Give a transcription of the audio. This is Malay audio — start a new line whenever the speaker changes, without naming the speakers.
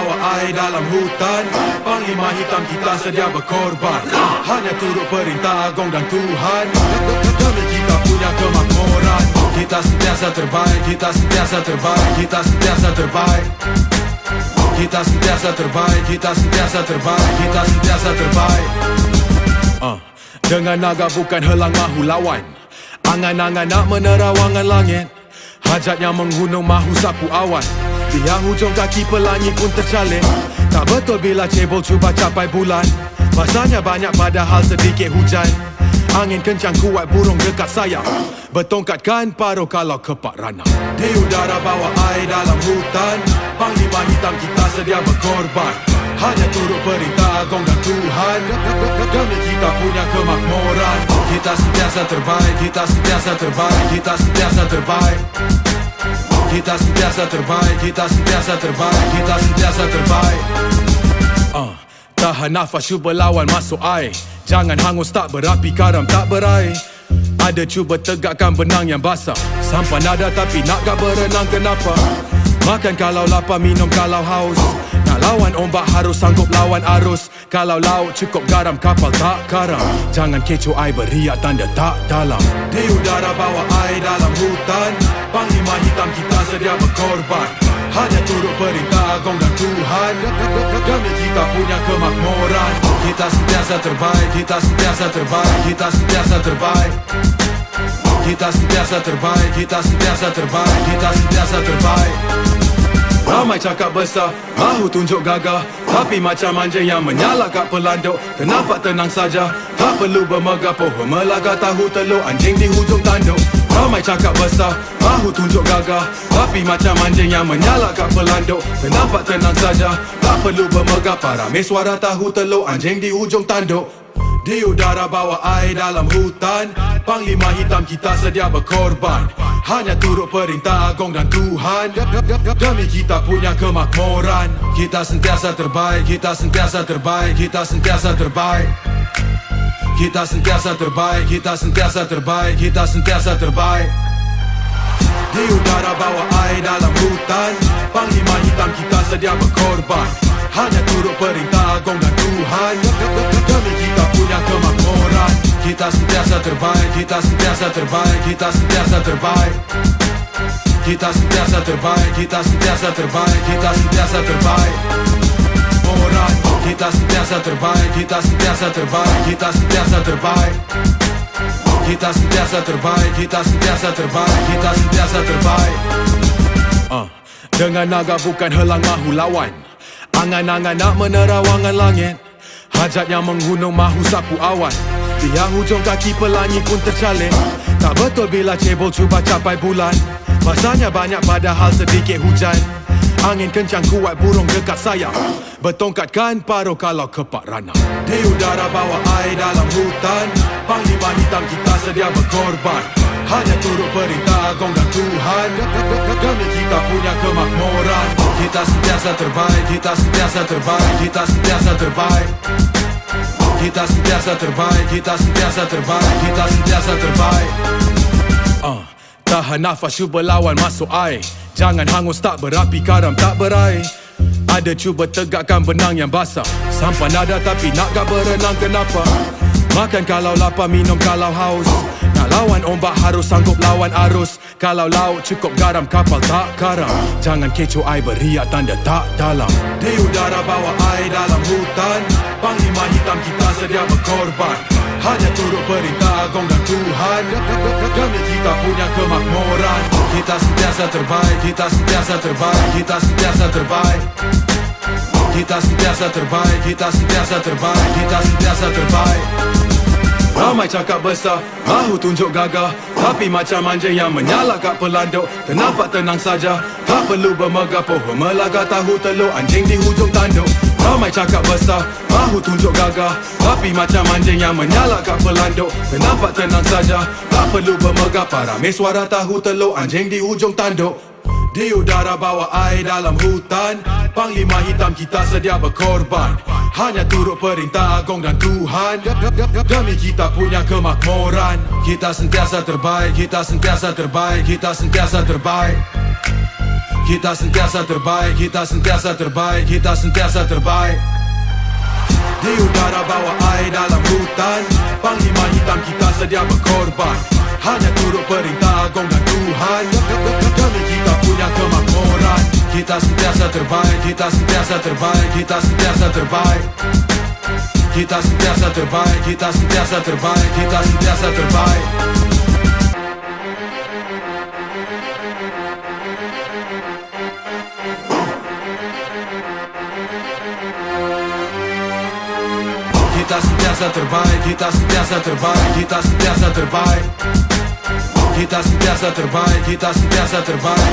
bawa air dalam hutan. Panglima hitam kita sedia berkorban, hanya turut perintah Agong dan Tuhan. Demi kita punya kemakmuran, kita sentiasa terbaik, kita sentiasa terbaik, kita sentiasa terbaik. Kita sentiasa terbaik, kita sentiasa terbaik, kita sentiasa terbaik. Dengan naga bukan helang mahu lawan, angan-angan nak menerawangan langit. Hajatnya menghunung mahu sapu awan, di hujung kaki pelangi pun tercalik. Tak betul bila cebol cuba capai bulan, masanya banyak padahal sedikit hujan. Angin kencang kuat burung dekat sayap, bertongkatkan paruh kalau kepak ranah. Di udara bawa air dalam hutan, panglima hitam kita sedia berkorban, hanya turut perintah Agong dan Tuhan. Demi kita punya kemakmuran, kita sentiasa terbaik, kita sentiasa terbaik, kita sentiasa terbaik. Kita sentiasa terbaik, kita sentiasa terbaik, kita sentiasa terbaik. Tahan nafas cuba lawan masuk air, jangan hangus tak berapi karam tak berair. Ada cuba tegakkan benang yang basah, sampan ada tapi nak gak berenang kenapa? Makan kalau lapar, minum kalau haus. Nak lawan ombak harus sanggup lawan arus. Kalau laut cukup garam kapal tak karam. Jangan kecoh air beriak tanda tak dalam. Di udara bawa air dalam hutan, panglima hitam kita sedia berkorban, hanya turut perintah Agong dan Tuhan. Demi kita punya kemakmuran, kita sentiasa terbaik, kita sentiasa terbaik, kita sentiasa terbaik. Kita sentiasa terbaik, kita sentiasa terbaik, kita sentiasa terbaik. Ramai cakap besar, mahu tunjuk gagah, tapi macam anjing yang menyala kat pelanduk. Kenapa tenang saja, tak perlu bermegah. Pohon melaga tahu telur anjing di hujung tanduk. Ramai cakap besar, mahu tunjuk gagah, tapi macam anjing yang menyala kat pelanduk. Kenapa tenang saja, tak perlu bermegah. Paramai suara tahu telur anjing di hujung tanduk. Di udara bawa air dalam hutan, panglima hitam kita sedia berkorban, hanya turut perintah Agong dan Tuhan. Demi kita punya kemakmuran, kita sentiasa terbaik, kita sentiasa terbaik, kita sentiasa terbaik. Kita sentiasa terbaik, kita sentiasa terbaik, kita sentiasa terbaik. Di udara bawa air dalam hutan, panglima hitam kita sedia berkorban, hanya turut perintah Agong dan Tuhan. Demi kita punya kemakmuran, kita sentiasa terbaik, kita sentiasa terbaik, kita sentiasa terbaik. Kita sentiasa terbaik, kita sentiasa terbaik, kita sentiasa terbaik. Orang, kita sentiasa terbaik, kita sentiasa terbaik, kita sentiasa terbaik. Kita sentiasa terbaik, kita sentiasa terbaik, kita sentiasa terbaik. Dengan naga bukan helang mahu lawan, angan-angan nak menerawangan langit. Hajatnya menghunung mahu sapu awan, di hujung kaki pelangi pun tercalik. Tak betul bila cebol cuba capai bulan, masanya banyak padahal sedikit hujan. Angin kencang kuat burung dekat sayap, bertongkatkan paruh kalau kepak ranah. Di udara bawa air dalam hutan, panglima hitam kita sedia berkorban, hanya turut perintah Agong dan Tuhan. Demi kita punya kemakmuran, kita sentiasa terbaik, kita sentiasa terbaik, kita sentiasa terbaik. Kita sentiasa terbaik, kita sentiasa terbaik, kita sentiasa terbaik. Tahan nafas cuba lawan masuk air, jangan hangus tak berapi karam tak berair. Ada cuba tegakkan benang yang basah, sampan ada tapi nak gak berenang kenapa? Makan kalau lapar, minum kalau haus. Nak lawan ombak harus sanggup lawan arus. Kalau laut cukup garam kapal tak karam. Jangan kecoh air beriak tanda tak dalam. Di udara bawa air dalam hutan, panglima hitam kita sedia berkorban, hanya turut perintah Agong dan Tuhan. Demi kita punya kemakmuran, kita sentiasa terbaik, kita sentiasa terbaik, kita sentiasa terbaik. Kita sentiasa terbaik, kita sentiasa terbaik, kita sentiasa terbaik. Ramai cakap besar, mahu tunjuk gagah, tapi macam anjing yang menyala kat pelanduk. Kenapa tenang saja, tak perlu bermegah. Pohon melaga tahu telur anjing di hujung tanduk. Ramai cakap besar, mahu tunjuk gagah, tapi macam anjing yang menyala kat pelanduk. Kenapa tenang saja, tak perlu bermegah. Paramai suara tahu telur anjing di hujung tanduk. Di udara bawa air dalam hutan, panglima hitam kita sedia berkorban, hanya turut perintah Agong dan Tuhan. Demi kita punya kemakmuran, kita sentiasa terbaik, kita sentiasa terbaik, kita sentiasa terbaik. Kita sentiasa terbaik, kita sentiasa terbaik, kita sentiasa terbaik. Di udara bawah air dalam hutan, Panglima hitam kita sedia berkorban. Hanya turut perintah Agong dan Tuhan, demi kita punya kemakmuran. Kita sentiasa terbaik, kita sentiasa terbaik, kita sentiasa terbaik. Kita sentiasa terbaik, kita sentiasa terbaik, kita sentiasa terbaik. Kita sentiasa terbaik, kita sentiasa terbaik, kita sentiasa terbaik. Kita sentiasa terbaik, kita sentiasa terbaik.